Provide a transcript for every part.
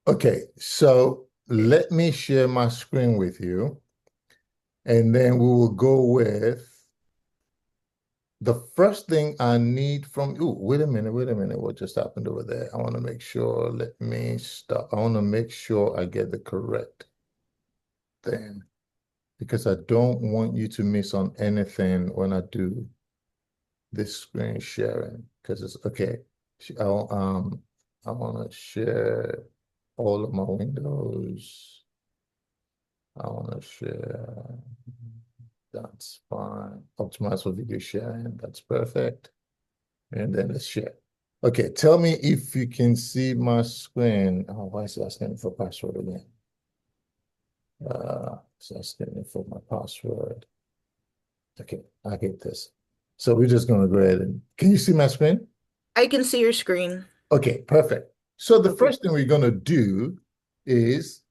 Okay, so let me share my screen with you, and then we will go with the first thing I need from you. Wait a minute, wait a minute. What just happened over there? I want to make sure. Let me stop. I want to make sure I get the correct thing because I don't want you to miss on anything when I do this screen sharing because it's okay. I want to share all of my windows. I want to share. That's fine. Optimize for video sharing. That's perfect. And then let's share. Okay, tell me if you can see my screen. Oh, why is it asking for password again? It's asking for my password. Okay, I get this. So we're just going to go ahead and, can you see my screen? I can see your screen. Okay, perfect. So the Okay. first thing we're going to do is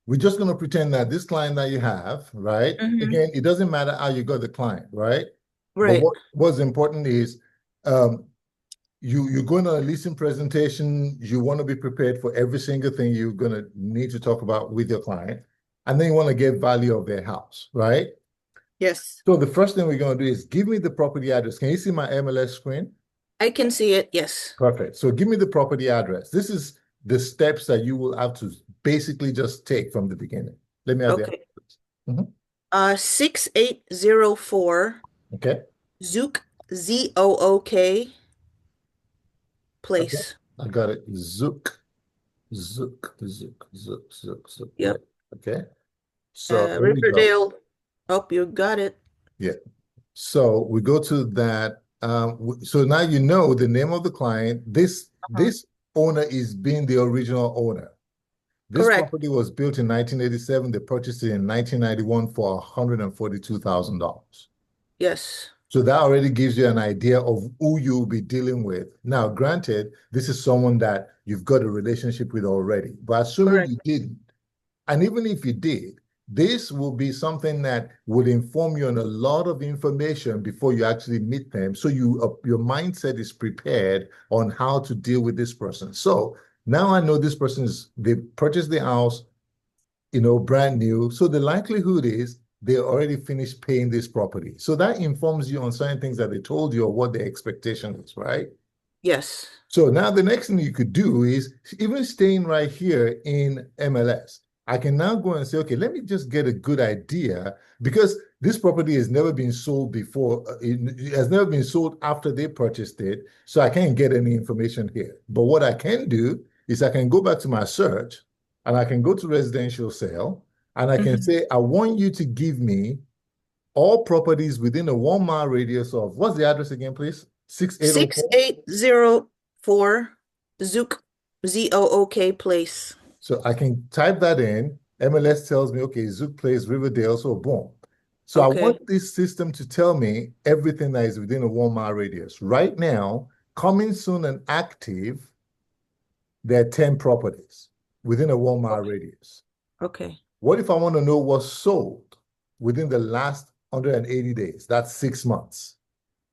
we're just going to pretend that this client that you have, right? Mm-hmm. Again, it doesn't matter how you got the client, right? But Right. what's important is um, you're going to listen presentation. You want to be prepared for every single thing you're going to need to talk about with your client, and then you want to get value of their house, right? Yes. So the first thing we're going to do is give me the property address. Can you see my MLS screen? I can see it. Yes. Perfect. So give me the property address. This is the steps that you will have to basically just take from the beginning. Let me have the Okay. address. Mhm. 6804 Okay. Zook Zook Okay. place. I got it. Zook. Right. Yep. Okay. So there we go. Riverdale. Oh, you got it. Yeah. So we go to that. So now you know the name of the client. This Uh-huh. this owner is being the original owner. This Correct. property was built in 1987. They purchased it in 1991 for $142,000. Yes. So that already gives you an idea of who you'll be dealing with. Now, granted, this is someone that you've got a relationship with already, but assuming Correct. you didn't, and even if you did, this will be something that would inform you on a lot of information before you actually meet them. So your mindset is prepared on how to deal with this person. So now I know this person is they purchased the house, brand new. So the likelihood is they already finished paying this property. So that informs you on certain things that they told you or what the expectation is, right? Yes. So now the next thing you could do is even staying right here in MLS. I can now go and say, okay, let me just get a good idea because this property has never been sold before. It has never been sold after they purchased it. So I can't get any information here. But what I can do is I can go back to my search and I can go to residential sale and I can Hmm. say, I want you to give me all properties within a 1 mile radius of what's the address again, please? 6804. 6804 Zook Zook place. So I can type that in. MLS tells me, okay, Zook Place, Riverdale, so boom. So I Okay. want this system to tell me everything that is within a 1 mile radius. Right now, coming soon and active, there are 10 properties within a 1 mile Okay. radius. Okay. What if I want to know what's sold within the last 180 days? That's 6 months,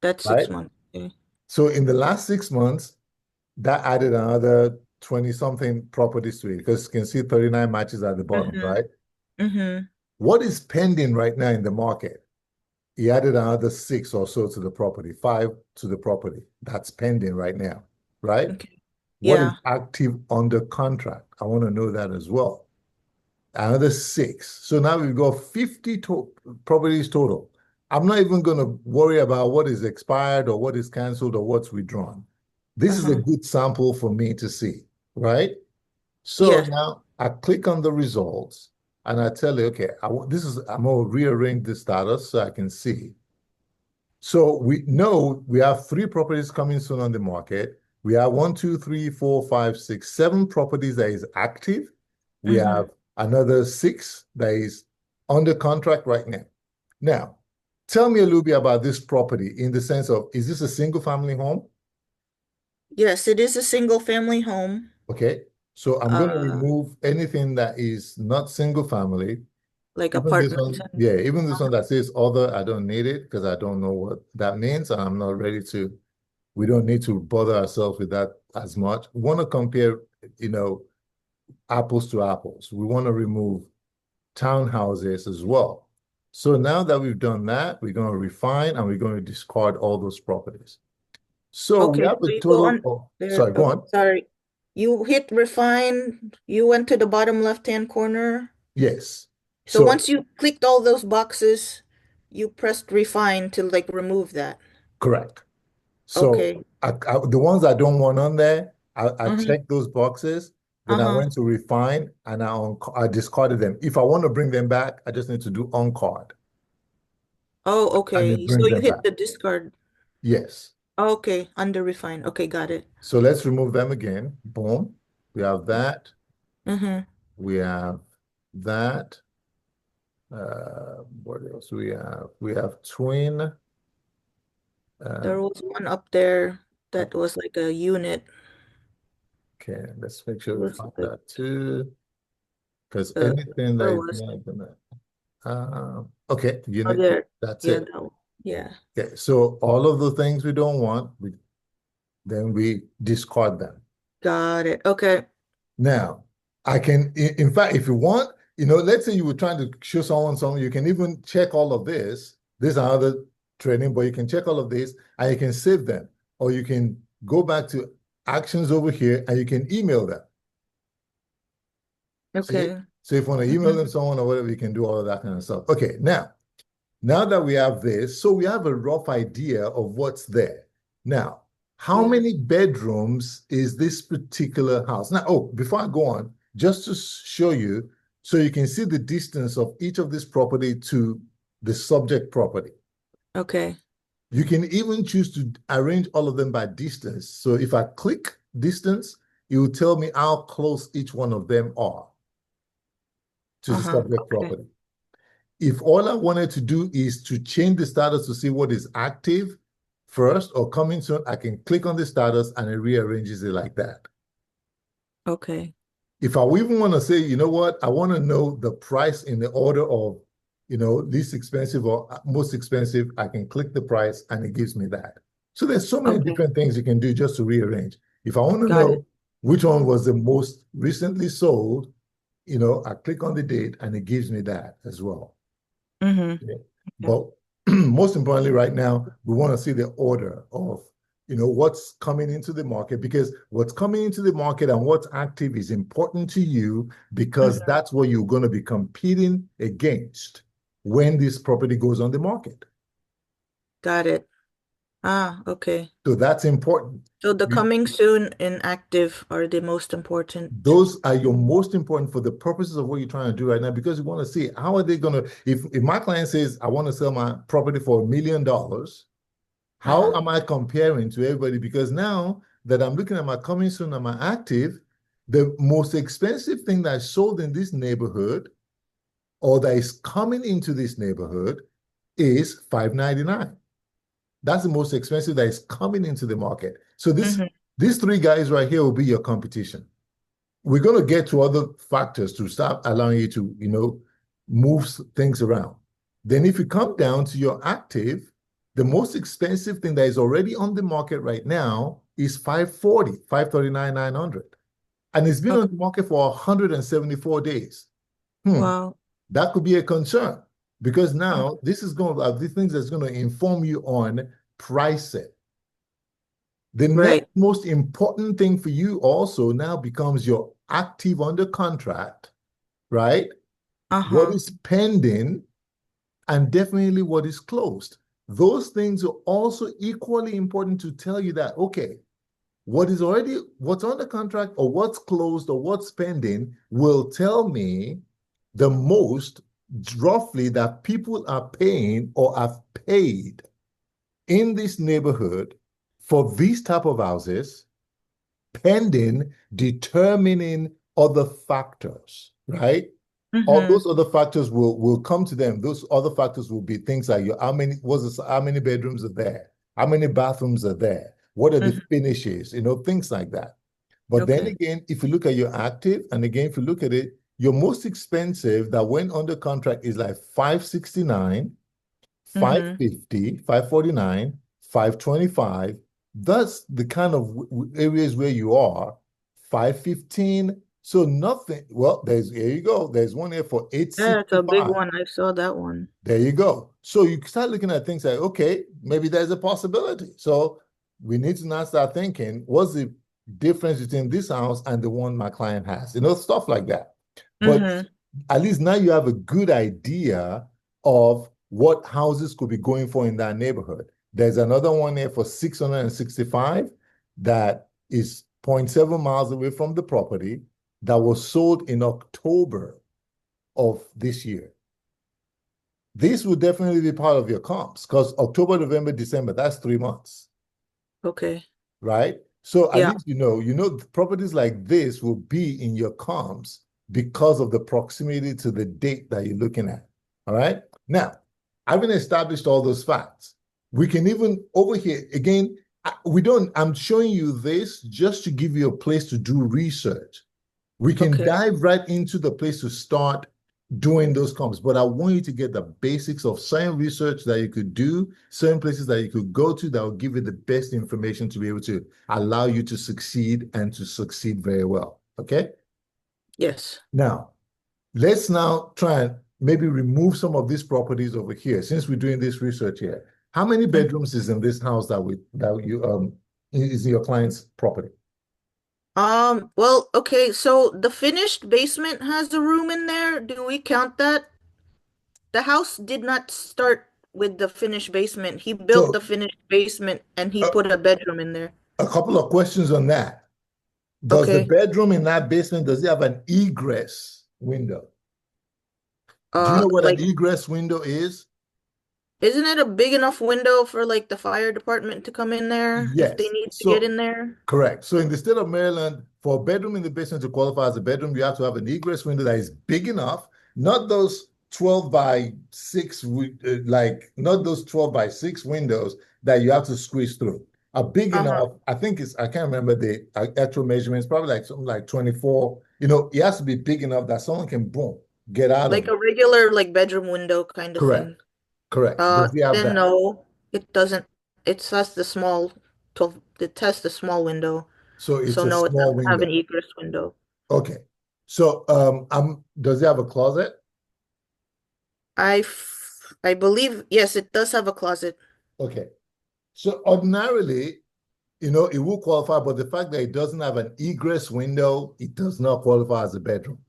That's right? 6 months. Okay. So in the last 6 months, that added another 20 something properties to it because you can see 39 matches at the bottom, Mm-hmm. right? Mm-hmm. What is pending right now in the market? He added another six or so to the property, five to the property. That's pending right now, right? Okay. What is Yeah. active under contract? I want to know that as well. Another six. So now we've got 50 properties total. I'm not even going to worry about what is expired or what is canceled or what's withdrawn. This is a Uh-huh. good sample for me to see, right? So Yes. now I click on the results and I tell you, okay, I'm going to rearrange the status so I can see. So we know we have three properties coming soon on the market. We have one, two, three, four, five, six, seven properties that is active. We Mm-hmm. have another six that is under contract right now. Now, tell me a little bit about this property in the sense of, is this a single family home? Yes, it is a single family home. Okay. So I'm going to Uh, remove anything that is not single family. like Even this apartments one, and yeah, even this one that says other, I don't need it because I don't know what that means. And I'm not ready to, we don't need to bother ourselves with that as much. We want to compare, you know, apples to apples. We want to remove townhouses as well. So now that we've done that, we're going to refine and we're going to discard all those properties. So we Okay, have so a you go total on of, there. sorry, go Oh, on. sorry. You hit refine, you went to the bottom left-hand corner. Yes. So So once you clicked all those boxes, you pressed refine to like remove that. correct. So Okay. the ones I don't want on there, I Uh-huh. checked those boxes. Then I Uh-huh. went to refine and I discarded them. If I want to bring them back, I just need to do on card Oh, and okay. it So brings you them back. hit the discard. Yes. Okay, under refine. Okay, got it. So let's remove them again. Boom. We have that. Mm-hmm. We have that. What else we have? We have twin. There Um, was one up there that was like a unit. okay, let's make sure It we was find like that too. Because anything that where is was it? not gonna okay, Oh, unit, there. that's Yeah, it. that one. Yeah. Okay, so all of the things we don't want, then we discard them. Got it. Okay. Now, I can, in fact, if you want, let's say you were trying to show someone something, you can even check all of this. This is another training, but you can check all of this and you can save them, or you can go back to actions over here and you can email them. See? Okay. So if you want to email Hmm. them someone or whatever, you can do all of that kind of stuff. Okay, now that we have this, so we have a rough idea of what's there. Now, how Yeah. many bedrooms is this particular house? Now, oh, before I go on, just to show you, so you can see the distance of each of this property to the subject property. Okay. You can even choose to arrange all of them by distance. So if I click distance, it will tell me how close each one of them are to the Uh-huh. subject Okay. property. If all I wanted to do is to change the status to see what is active first or coming soon, I can click on the status and it rearranges it like that. Okay. If I even want to say, you know what, I want to know the price in the order of, least expensive or most expensive, I can click the price and it gives me that. So there's so many Okay. different things you can do just to rearrange. If I want to Got know it. which one was the most recently sold, I click on the date and it gives me that as well. Mm-hmm. Yeah. Okay. But most importantly, right now, we want to see the order of, what's coming into the market because what's coming into the market and what's active is important to you because Mhm. that's what you're going to be competing against when this property goes on the market. Got it. Ah, okay. So that's important. So the You, coming soon and active are the most important. those are your most important for the purposes of what you're trying to do right now because you want to see how are they going to, if my client says, I want to sell my property for $1 million. How Uh-huh. am I comparing to everybody? Because now that I'm looking at my coming soon and my active, the most expensive thing that is sold in this neighborhood or that is coming into this neighborhood is $599. That's the most expensive that is coming into the market. So Mm-hmm. these three guys right here will be your competition. We're going to get to other factors to start allowing you to, move things around. Then if you come down to your active, the most expensive thing that is already on the market right now is 540, 539, 900. And it's been on Okay. the market for 174 days. Hmm, Wow. that could be a concern because Uh, now this is going to be things that's going to inform you on pricing. The next right. most important thing for you also now becomes your active under contract, right? What Uh-huh. is pending and definitely what is closed. Those things are also equally important to tell you that, okay, what's under contract or what's closed or what's pending will tell me the most roughly that people are paying or have paid in this neighborhood for these type of houses pending determining other factors, right? All Mm-hmm. those other factors will come to them. Those other factors will be things like how many bedrooms are there? How many bathrooms are there? What are the Mm-hmm. finishes? Things like that. But then Okay. again, if you look at your active, and again, if you look at it, your most expensive that went under contract is like 569, Mm-hmm. 550, 549, 525. That's the kind of areas where you are. 515, So nothing. Well, there you go. There's one here for Yeah, it's a big 865. one. I saw that one. There you go. So you start looking at things like, okay, maybe there's a possibility. So we need to now start thinking, what's the difference between this house and the one my client has? Stuff like that. But Mm-hmm. at least now you have a good idea of what houses could be going for in that neighborhood. There's another one here for 665 that is zero point 0.7 miles away from the property that was sold in October of this year. This will definitely be part of your comps because October, November, December, that's 3 months, Okay. right? So at Yeah. least properties like this will be in your comps because of the proximity to the date that you're looking at. All right. Now, having established all those facts, we can even over here again. I'm showing you this just to give you a place to do research. We can Okay. dive right into the place to start doing those comps, but I want you to get the basics of certain research that you could do, certain places that you could go to that will give you the best information to be able to allow you to succeed and to succeed very well. Okay. Yes. Now, let's now try and maybe remove some of these properties over here since we're doing this research here. How many Mm. bedrooms is in this house that you is in your client's property? Well, okay, so the finished basement has a room in there. Do we count that? The house did not start with the finished basement. He built the So finished basement and he a, put a bedroom in there. a couple of questions on that. Does the Okay. bedroom in that basement, does it have an egress window? Do you know what an Like, egress window is? isn't it a big enough window for like the fire department to come in there if they Yes. need to get So in there? correct. So in the state of Maryland, for a bedroom in the basement to qualify as a bedroom, you have to have an egress window that is big enough, not those 12 by 6, not those 12 by 6 windows that you have to squeeze through. A big Uh-huh. enough, I can't remember the actual measurements, probably like something like 24. It has to be big enough that someone can, boom, get out of Like it. a regular like bedroom window kind of Correct. thing. Correct. Does he have Then that? no, it doesn't. It has the small 12, it has the small window. So it's So a no, it small doesn't have an window. egress window. Okay. So does he have a closet? I believe, yes, it does have a closet. Okay. So ordinarily, it will qualify, but the fact that it doesn't have an egress window, it does not qualify as a bedroom.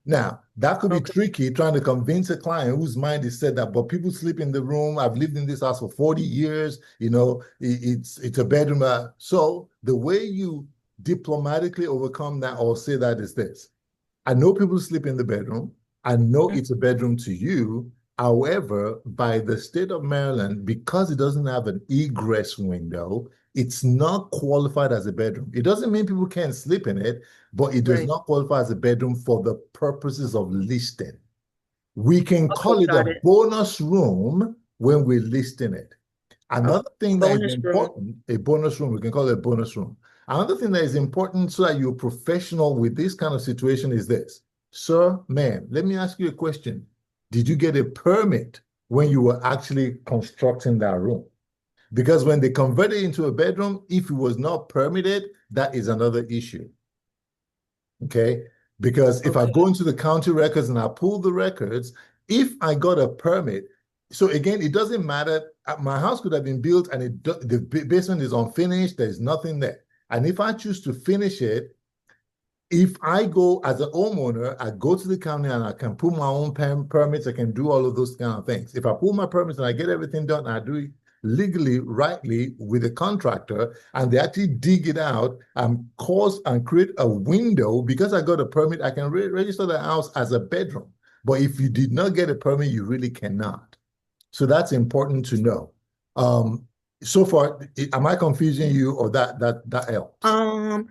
Now, that could be Okay. tricky trying to convince a client whose mind is set that, but people sleep in the room. I've lived in this house for 40 years. It's a bedroom. So the way you diplomatically overcome that or say that is this. I know people sleep in the bedroom. I know Mm. it's a bedroom to you. However, by the state of Maryland, because it doesn't have an egress window, it's not qualified as a bedroom. It doesn't mean people can't sleep in it, but it does Right. not qualify as a bedroom for the purposes of listing. We can Okay, call it a got it. bonus room when we're listing it. A Another thing that is bonus room. important, a bonus room, we can call it a bonus room. Another thing that is important so that you're professional with this kind of situation is this. Sir, ma'am, let me ask you a question. Did you get a permit when you were actually constructing that room? Because when they convert it into a bedroom, if it was not permitted, that is another issue. Okay. Because if I Okay. go into the county records and I pull the records, if I got a permit, so again, it doesn't matter. My house could have been built and the basement is unfinished, there's nothing there. And if I choose to finish it, if I go as an homeowner, I go to the county and I can pull my own permits, I can do all of those kind of things. If I pull my permits and I get everything done, I do it legally, rightly with a contractor, and they actually dig it out and cause and create a window. Because I got a permit, I can register the house as a bedroom. But if you did not get a permit, you really cannot. So that's important to know. So far, am I confusing you or that helps? Um,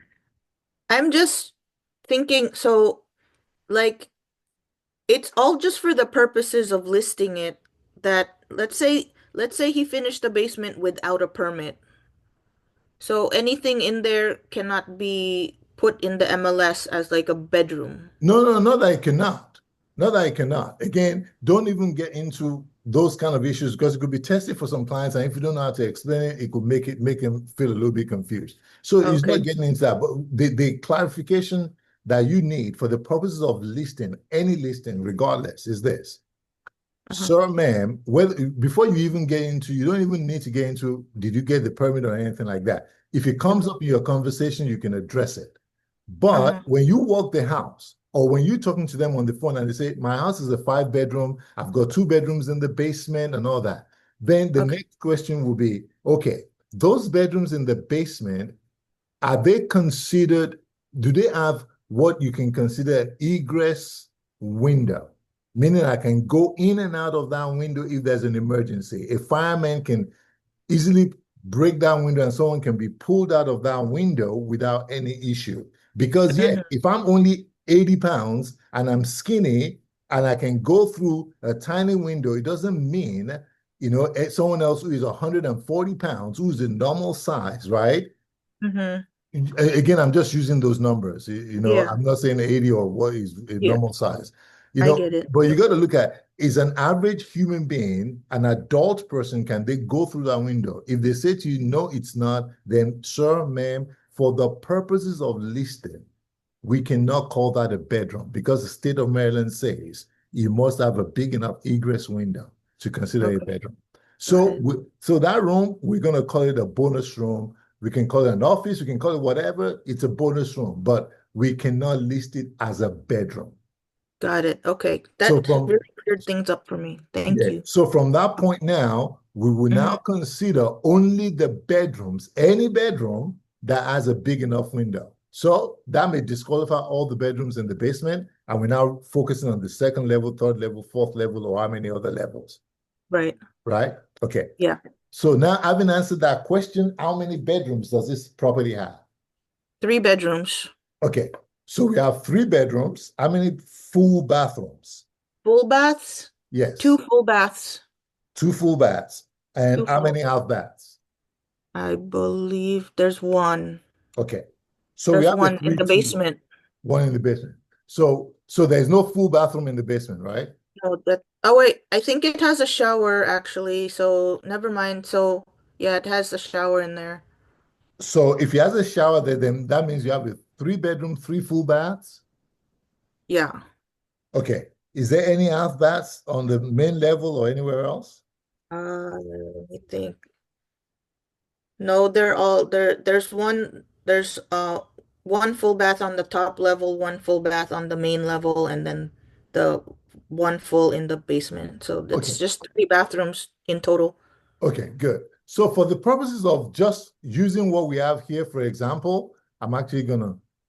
I'm just thinking, so like it's all just for the purposes of listing it that let's say he finished the basement without a permit. So anything in there cannot be put in the MLS as like a bedroom. No, no, not that I cannot. Not that I cannot. Again, don't even get into those kind of issues because it could be tested for some clients, and if you don't know how to explain it, it could make them feel a little bit confused. So it's not Okay. getting into that. But the clarification that you need for the purposes of listing, any listing, regardless, is this. Uh-huh. Sir, ma'am, whether before you even get into, you don't even need to get into, did you get the permit or anything like that. If it comes Mhm. up in your conversation, you can address it. But Uh-huh. when you walk the house, or when you're talking to them on the phone and they say, my house is a 5 bedroom, I've got 2 bedrooms in the basement and all that, then the Okay. next question will be, okay, those bedrooms in the basement, are they considered, do they have what you can consider an egress window? Meaning I can go in and out of that window if there's an emergency. A fireman can easily break that window and someone can be pulled out of that window without any issue. Because, yeah, Mhm. if I'm only 80 pounds and I'm skinny and I can go through a tiny window, it doesn't mean, someone else who is 140 pounds, who's the normal size, right? Mhm. Again, I'm just using those numbers. Yeah. I'm not saying 80 or what is a Yeah. normal size. I get it. But you got to look at, is an average human being, an adult person, can they go through that window? If they say to you, no, it's not, then sir, ma'am, for the purposes of listing, we cannot call that a bedroom because the state of Maryland says you must have a big enough egress window to consider a Okay. bedroom. Got So, it. so that room, we're going to call it a bonus room. We can call it an office. We can call it whatever. It's a bonus room, but we cannot list it as a bedroom. Got it. Okay. So That from really cleared things up for me. Thank Yeah. you. So from that point now, we will now Hmm. consider only the bedrooms, any bedroom that has a big enough window. So that may disqualify all the bedrooms in the basement, and we're now focusing on the second level, third level, fourth level, or how many other levels, Right. right? Okay. Yeah. So now, having answered that question, how many bedrooms does this property have? 3 bedrooms. Okay. So we have 3 bedrooms. How many full bathrooms? Full baths. Two Yes. full baths. 2 full baths. And Two how full. many half baths? I believe there's one. Okay. So we There's have a one in three, the two, basement. one in the basement. So there's no full bathroom in the basement, right? No, that. Oh wait, I think it has a shower actually. So never mind. So yeah, it has a shower in there. So if he has a shower there, then that means you have a 3 bedroom, 3 full baths. Yeah. Okay. Is there any half baths on the main level or anywhere else? Let me think. No, they're all there. There's one. There's one full bath on the top level, one full bath on the main level, and then the one full in the basement. So Okay. it's just 3 bathrooms in total. Okay, good. So for the purposes of just using what we have here, for example,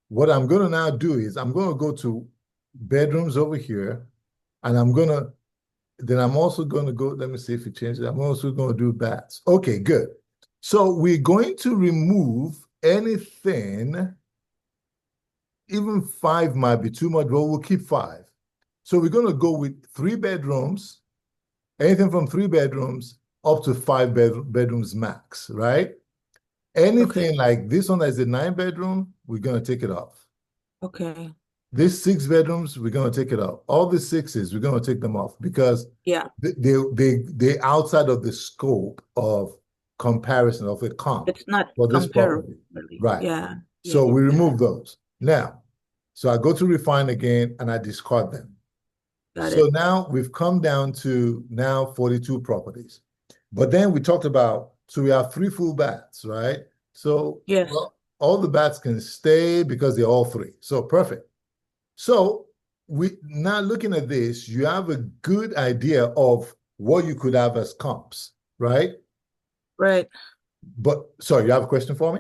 what I'm gonna now do is I'm gonna go to bedrooms over here, and I'm also gonna go, let me see if it changes. I'm also gonna do baths. Okay, good. So we're going to remove anything, even 5 might be too much, but we'll keep 5. So we're gonna go with 3 bedrooms, anything from 3 bedrooms up to 5 bedrooms max, right? Okay. Anything like this one that is a 9 bedroom, we're gonna take it off. Okay. This 6 bedrooms, we're gonna take it off. All the sixes, we're gonna take them off because Yeah. they outside of the scope of comparison of a comp It's not for this comparable, property. really. Right. Yeah. Yeah. So we Yeah. remove those. Now, so I go to refine again and I discard them. Got So it. now we've come down to now 42 properties. But then we talked about, so we have 3 full baths, right? So, Yes. well, all the bats can stay because they're all 3. So perfect. So we now looking at this, you have a good idea of what you could have as comps, right? Right. But sorry, you have a question for me?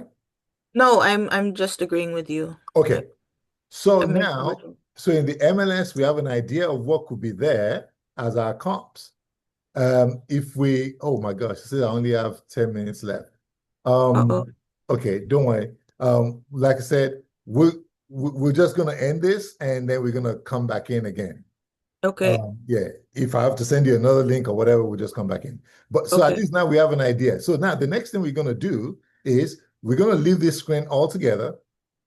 No, I'm just agreeing with you. Okay. Like So that makes now, everything. so in the MLS, we have an idea of what could be there as our comps. If we, oh my gosh, I said I only have 10 minutes left. Uh-oh. Okay, don't worry. Like I said, we're just gonna end this and then we're gonna come back in again. Okay. Yeah, if I have to send you another link or whatever, we'll just come back in. But so at Okay. least now we have an idea. So now the next thing we're gonna do is we're gonna leave this screen altogether,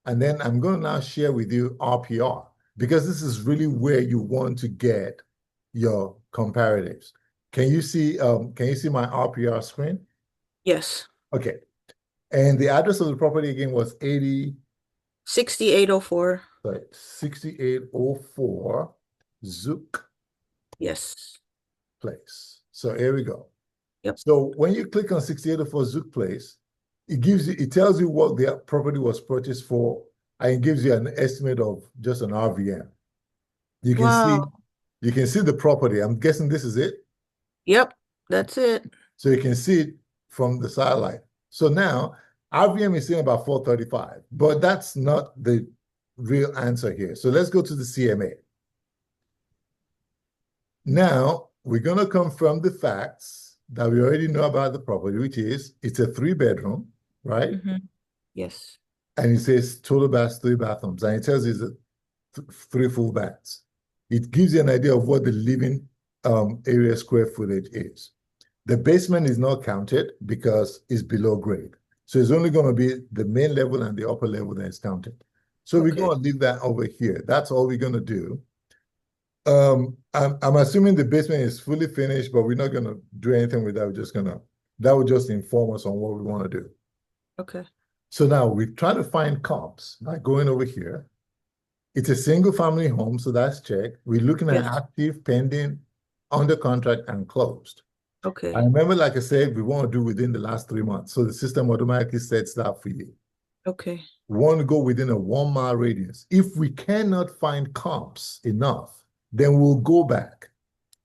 and then I'm gonna now share with you RPR because this is really where you want to get your comparatives. Can you see my RPR screen? Yes. Okay. And the address of the property again was 80. 6804. Sorry, 6804 Zook Yes. Place. So here we go. Yep. So when you click on 6804 Zook Place, it tells you what the property was purchased for, and it gives you an estimate of just an RVM. You can see Wow. you can see the property. I'm guessing this is it. Yep. That's it. So you can see it from the satellite. So now RVM is saying about 435, but that's not the real answer here. So let's go to the CMA. Now we're going to confirm the facts that we already know about the property, which is it's a 3 bedroom, right? Yes. And it says total baths, 3 bathrooms, and it tells you it's 3 full baths. It gives you an idea of what the living area square footage is. The basement is not counted because it's below grade. So it's only going to be the main level and the upper level that is counted. So we're Okay. going to leave that over here. That's all we're going to do. I'm assuming the basement is fully finished, but we're not going to do anything with that. That will just inform us on what we want to do. Okay. So now we try to find comps by going over here. It's a single family home, so that's checked. We're looking at Yes. active, pending, under contract, and closed. I Okay. remember, like I said, we want to do within the last 3 months. So the system automatically sets that for you. Okay. We want to go within a 1 mile radius. If we cannot find comps enough, then we'll go back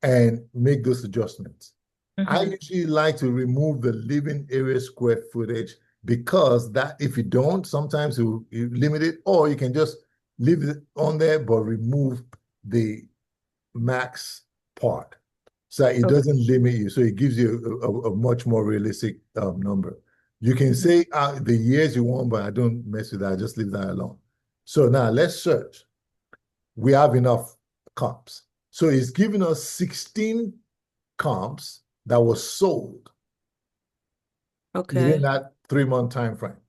and make those adjustments. I usually like to remove the living area square footage because that if you don't, sometimes you limit it, or you can just leave it on there, but remove the max part so it Okay. doesn't limit you. So it gives you a much more realistic number. You can say the years you want, but I don't mess with that. I just leave that alone. So now let's search. We have enough comps. So it's giving us 16 comps that was sold within Okay. that 3 month time frame.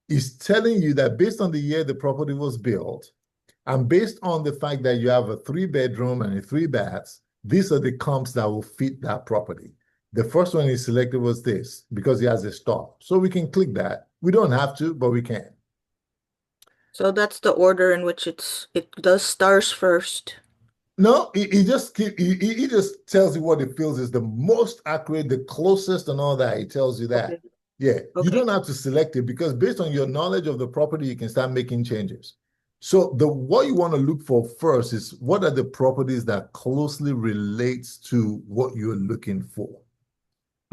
It's telling you that based on the year the property was built, and based on the fact that you have a 3 bedroom and a 3 baths, these are the comps that will fit that property. The first one is selected was this because it has a stop. So we can click that. We don't have to, but we can. So that's the order in which it does stars first. No, he just tells you what it feels is the most accurate, the closest, and all that. He tells you that. Okay. Yeah, you Okay. don't have to select it because based on your knowledge of the property, you can start making changes. So the what you want to look for first is what are the properties that closely relates to what you're looking for.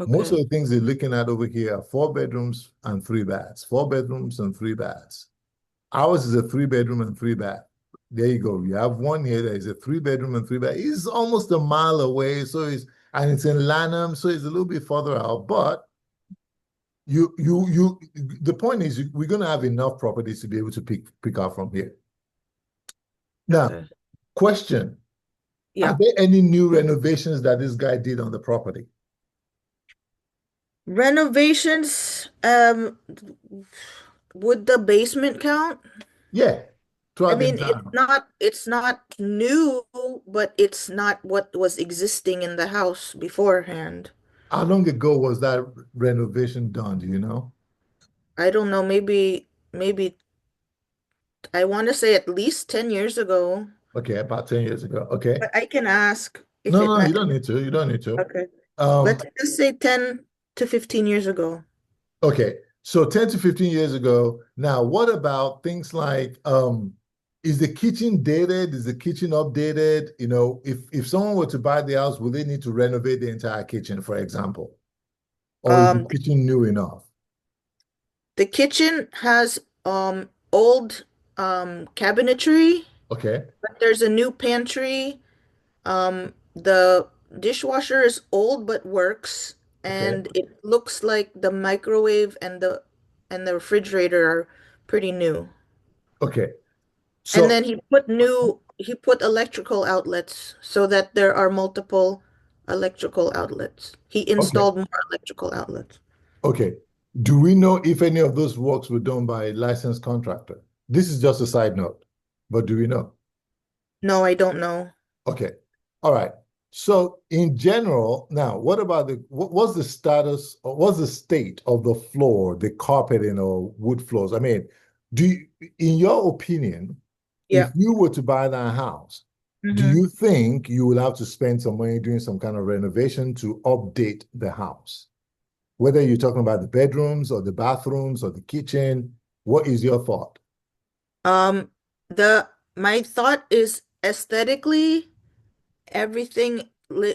Most of Okay. the things you're looking at over here are 4 bedrooms and 3 baths, 4 bedrooms and 3 baths. Ours is a 3 bedroom and 3 bath. There you go. You have one here that is a 3 bedroom and 3 bath. It's almost a mile away, and it's in Lanham, so it's a little bit further out. But you the point is we're gonna have enough properties to be able to pick out from here. Now, Okay. question: are Yeah. there any new renovations that this guy did on the property? Renovations, would the basement count? Yeah, I throughout the mean, entire. it's not new, but it's not what was existing in the house beforehand. How long ago was that renovation done? Do you know? I don't know, maybe I want to say at least 10 years ago, Okay, about 10 years ago. Okay. but I can ask if No, it no, you matters. don't need to. You don't need to. Okay. Um, Let's just say 10 to 15 years ago. okay. So 10 to 15 years ago. Now, what about things like is the kitchen dated? Is the kitchen updated? If someone were to buy the house, will they need to renovate the entire kitchen, for example? Or is the Um, kitchen new enough? the kitchen has old cabinetry, Okay. but there's a new pantry. The dishwasher is old but works, Okay. and it looks like the microwave and the refrigerator are pretty new. Okay. And So, then he put electrical outlets so that there are multiple electrical outlets. He okay. installed more electrical outlets. Okay. Do we know if any of those works were done by a licensed contractor? This is just a side note, but do we know? No, I don't know. Okay. All right. So in general, now what about what's the status or what's the state of the floor, the carpeting or wood floors? I mean, in your opinion, if Yeah. you were to buy that house, do Mm-hmm. you think you will have to spend some money doing some kind of renovation to update the house? Whether you're talking about the bedrooms or the bathrooms or the kitchen, what is your thought? Um, the my thought is aesthetically, everything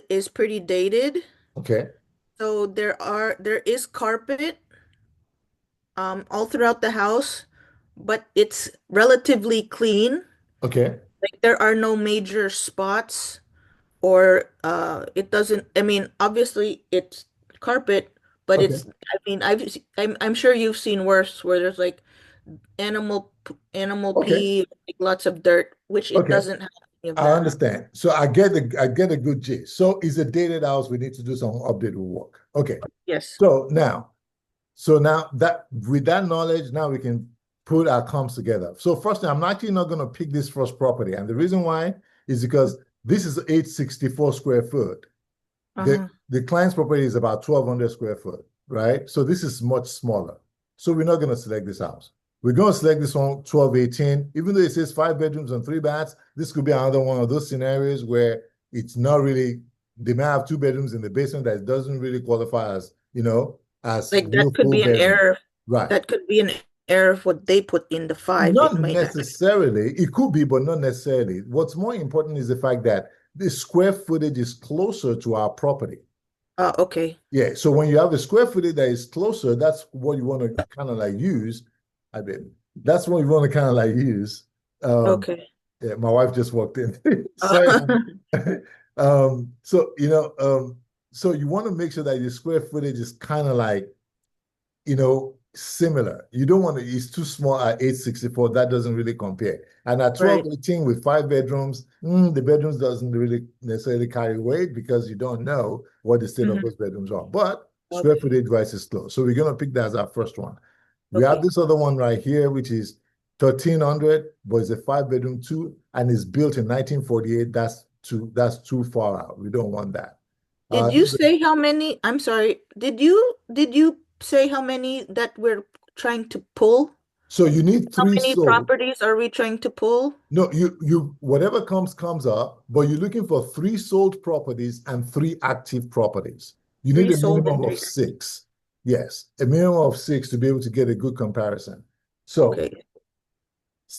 is pretty dated. Okay, So there is carpet all throughout the house, but it's relatively clean. okay, Like there are no major spots or it doesn't, I mean, obviously it's carpet, but okay, it's, I mean, I'm sure you've seen worse where there's like animal okay, pee, like lots of dirt, which it okay. doesn't have any of I that. understand. So I get a good gist. So it's a dated house. We need to do some updated work. Okay. Yes. So now So now that with that knowledge, now we can put our comps together. So first, I'm actually not going to pick this first property. And the reason why is because this is 864 square foot. The Uh-huh. the client's property is about 1,200 square foot, right? So this is much smaller. So we're not going to select this house. We're going to select this one, 1218. Even though it says 5 bedrooms and 3 baths, this could be another one of those scenarios where it's not really, they may have 2 bedrooms in the basement that doesn't really qualify as Like real that could full be an bedroom. error. Right. That could be an error of what they put in the five. It Not might actually. necessarily. It could be, but not necessarily. What's more important is the fact that the square footage is closer to our property. Okay. Yeah, so when you have a square footage that is closer, that's what you want to kind of like use. I mean, that's what you want to kind of like use. Um, Okay. yeah, my wife just walked in. Sorry. So so you want to make sure that your square footage is kind of like similar. You don't want to, it's too small at 864. That doesn't really compare. And at Right. 1218 with 5 bedrooms, the bedrooms doesn't really necessarily carry weight because you don't know what the state of Hmm. those bedrooms are. But square Okay. footage wise is close. So we're going to pick that as our first one. We have Okay. this other one right here, which is 1300, but it's a 5 bedroom too, and it's built in 1948. That's too far out. We don't want that. Did you This is say how many? I'm sorry. Did you say how many that we're trying to pull? so you need How three many sold. properties are we trying to pull? No, you whatever comes up, but you're looking for 3 sold properties and 3 active properties. You need Three a sold and minimum of three. 6. Yes, a minimum of 6 to be able to get a good comparison. So Okay.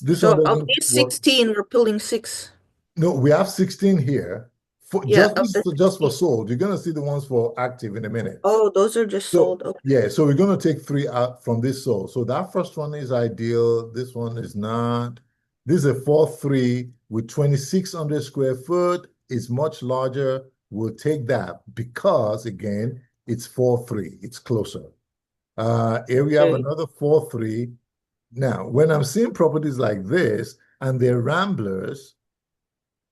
this one So of doesn't these work. 16, we're pulling six. No, we have 16 here. For Yeah, just of this the is just for 16. sold. You're gonna see the ones for active in a minute. Oh, those are just So sold. Okay. yeah, so we're gonna take 3 out from this soul. So that first one is ideal. This one is not. This is a 4-3 with 2,600 square foot. It's much larger. We'll take that because again, it's 4-3. It's closer. Here we have Okay. another 4-3. Now, when I'm seeing properties like this and they're ramblers,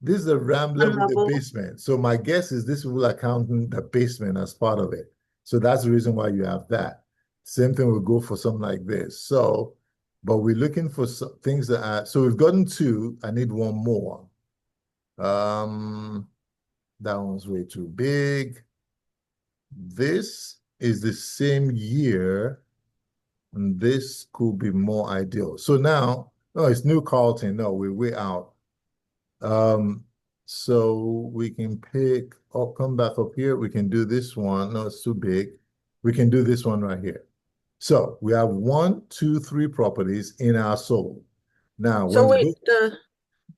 this is a rambler One with a level. basement. So my guess is this will account the basement as part of it. So that's the reason why you have that. Same thing will go for something like this. So, but we're looking for things that are, so we've gotten 2. I need one more. Um, that one's way too big. This is the same year, and this could be more ideal. So now, no, it's New Carlton. No, we're way out. Um, so we can pick, or come back up here. We can do this one. No, it's too big. We can do this one right here. So we have 1, 2, 3 properties in our soul. Now, when So we wait, go,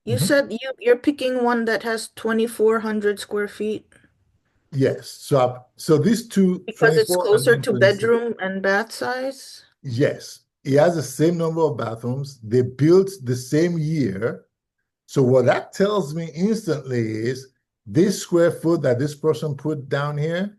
you Mhm. said you're picking one that has 2,400 square feet Yes. So these two, because it's 24 and closer then to 26. bedroom and bath size. Yes. It has the same number of bathrooms. They built the same year. So what that tells me instantly is this square foot that this person put down here